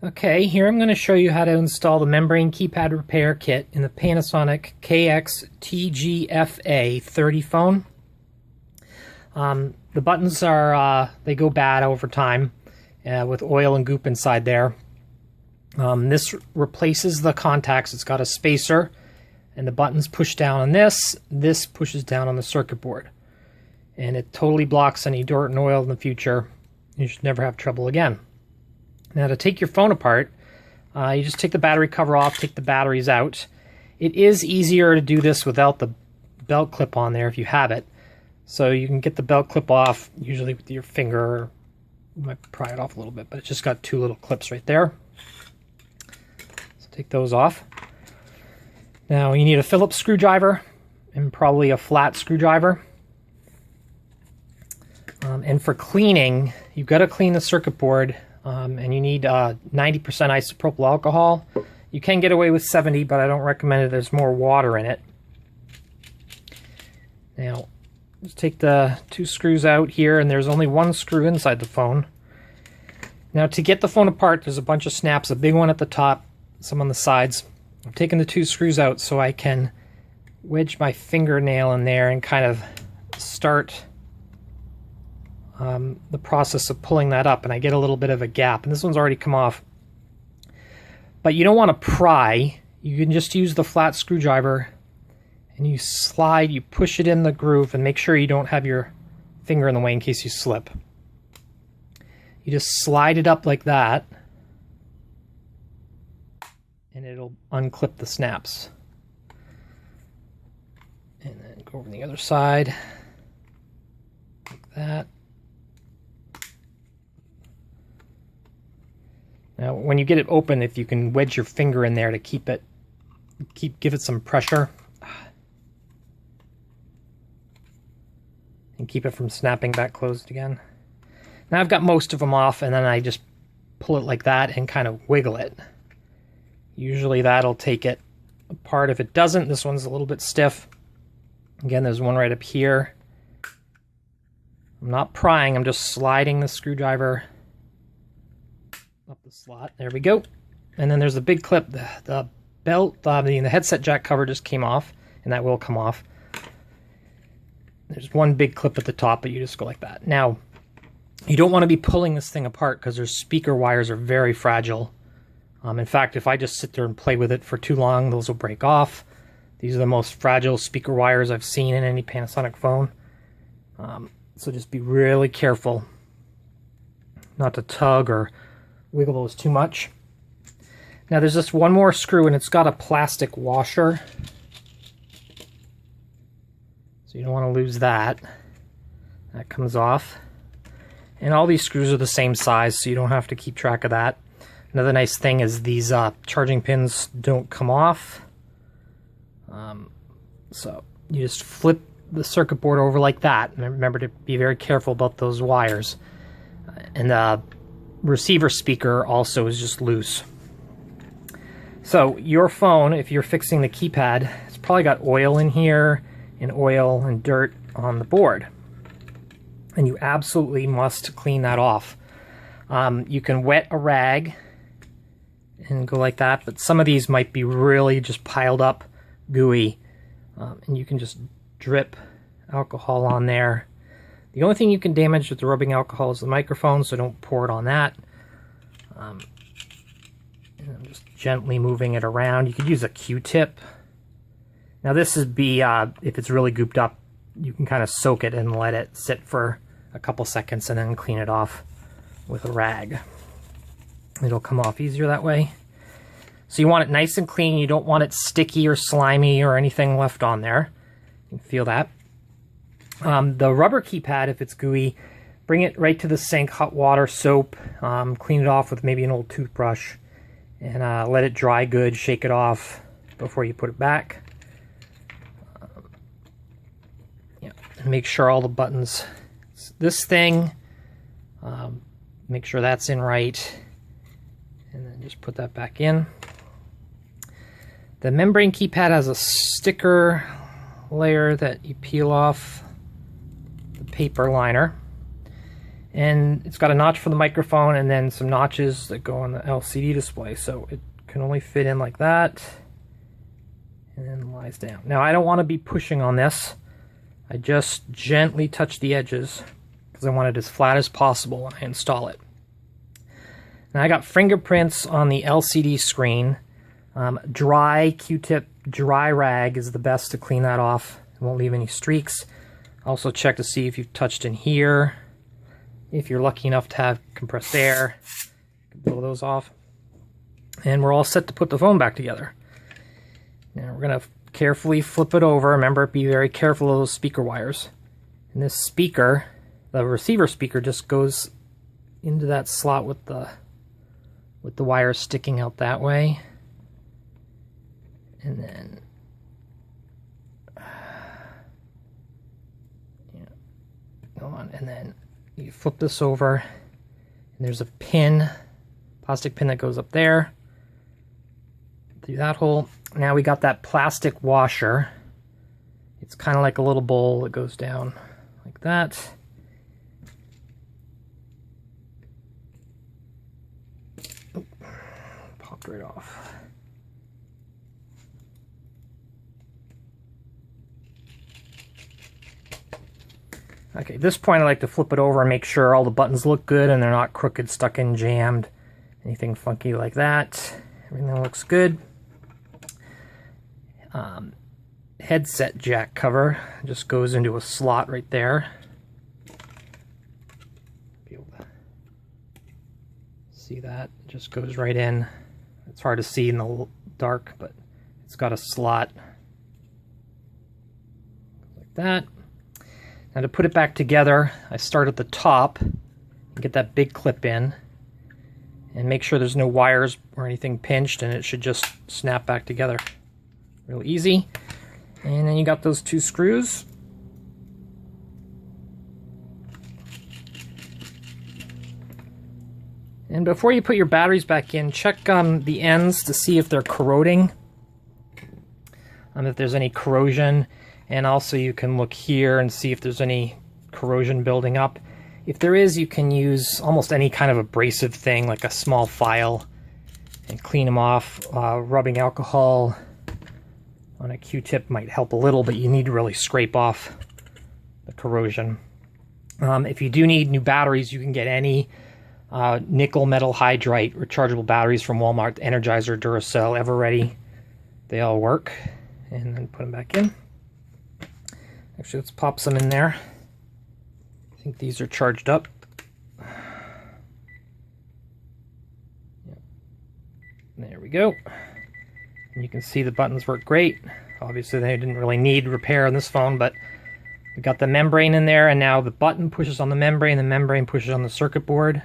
Okay, here I'm going to show you how to install the membrane keypad repair kit in the Panasonic KX-TGFA30 phone. The buttons are, they go bad over time with oil and goop inside there. This replaces the contacts. It's got a spacer and the buttons push down on this. This pushes down on the circuit board. And it totally blocks any dirt and oil in the future. You should never have trouble again. Now to take your phone apart, you just take the battery cover off, take the batteries out. It is easier to do this without the belt clip on there if you have it. So you can get the belt clip off, usually with your finger. You might pry it off a little bit, but it's just got two little clips right there. So take those off. Now you need a Phillips screwdriver and probably a flat screwdriver. And for cleaning, you've got to clean the circuit board. And you need 90% isopropyl alcohol. You can get away with 70, but I don't recommend it. There's more water in it. Now, just take the two screws out here, and there's only one screw inside the phone. Now, to get the phone apart, there's a bunch of snaps, a big one at the top, some on the sides. I'm taking the two screws out so I can wedge my fingernail in there and kind of start the process of pulling that up, and I get a little bit of a gap, and this one's already come off. But you don't want to pry. You can just use the flat screwdriver and you slide, you push it in the groove, and make sure you don't have your finger in the way in case you slip. You just slide it up like that and it'll unclip the snaps. And then go over the other side like that. Now, when you get it open, if you can wedge your finger in there to give it some pressure and keep it from snapping back closed again. Now I've got most of them off, and then I just pull it like that and kind of wiggle it. Usually that'll take it apart. If it doesn't, this one's a little bit stiff. Again, there's one right up here. I'm not prying, I'm just sliding the screwdriver up the slot. There we go. And then there's a big clip. The belt, the headset jack cover just came off, and that will come off. There's one big clip at the top, but you just go like that. Now, you don't want to be pulling this thing apart because their speaker wires are very fragile. In fact, if I just sit there and play with it for too long, those will break off. These are the most fragile speaker wires I've seen in any Panasonic phone. So just be really careful not to tug or wiggle those too much. Now there's just one more screw, and it's got a plastic washer. So you don't want to lose that. That comes off. And all these screws are the same size, so you don't have to keep track of that. Another nice thing is these charging pins don't come off. So you just flip the circuit board over like that. And remember to be very careful about those wires. And the receiver speaker also is just loose. So your phone, if you're fixing the keypad, it's probably got oil in here and oil and dirt on the board. And you absolutely must clean that off. You can wet a rag and go like that, but some of these might be really just piled up gooey. And you can just drip alcohol on there. The only thing you can damage with the rubbing alcohol is the microphone, so don't pour it on that. And I'm just gently moving it around. You could use a Q-tip. Now this is if it's really gooped up, you can kind of soak it and let it sit for a couple seconds and then clean it off with a rag. It'll come off easier that way. So you want it nice and clean. You don't want it sticky or slimy or anything left on there. You can feel that. The rubber keypad, if it's gooey, bring it right to the sink, hot water, soap, clean it off with maybe an old toothbrush, and let it dry good, shake it off before you put it back. Yeah, and make sure all the buttons, this thing, make sure that's in right, and then just put that back in. The membrane keypad has a sticker layer that you peel off the paper liner, And it's got a notch for the microphone and then some notches that go on the LCD display. So it can only fit in like that and then lies down. Now I don't want to be pushing on this. I just gently touch the edges because I want it as flat as possible when I install it. Now I got fingerprints on the LCD screen. Dry Q-tip, dry rag is the best to clean that off. It won't leave any streaks. Also check to see if you've touched in here. If you're lucky enough to have compressed air, blow those off. And we're all set to put the phone back together. Now we're going to carefully flip it over. Remember, be very careful of those speaker wires. And this speaker, the receiver speaker, just goes into that slot with the wires sticking out that way. And then go on, and then you flip this over, and there's a pin, plastic pin that goes up there through that hole. Now we got that plastic washer. It's kind of like a little bowl that goes down like that. Oh, popped right off. Okay, at this point I like to flip it over and make sure all the buttons look good and they're not crooked, stuck in, jammed, anything funky like that. Everything looks good. Headset jack cover just goes into a slot right there. Be able to see that. It just goes right in. It's hard to see in the dark, but it's got a slot like that. Now to put it back together, I start at the top and get that big clip in and make sure there's no wires or anything pinched, and it should just snap back together. Real easy. And then you got those two screws. And before you put your batteries back in, check the ends to see if they're corroding, if there's any corrosion. And also you can look here and see if there's any corrosion building up. If there is, you can use almost any kind of abrasive thing, like a small file, and clean them off. Rubbing alcohol on a Q-tip might help a little, but you need to really scrape off the corrosion. If you do need new batteries, you can get any nickel metal hydride rechargeable batteries from Walmart, Energizer, Duracell, Everready. They all work. And then put them back in. Actually, let's pop some in there. I think these are charged up. Yep. There we go. And you can see the buttons work great. Obviously, they didn't really need repair on this phone, but we got the membrane in there, and now the button pushes on the membrane pushes on the circuit board.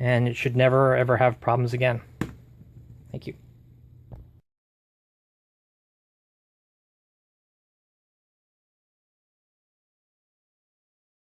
And it should never, ever have problems again. Thank you.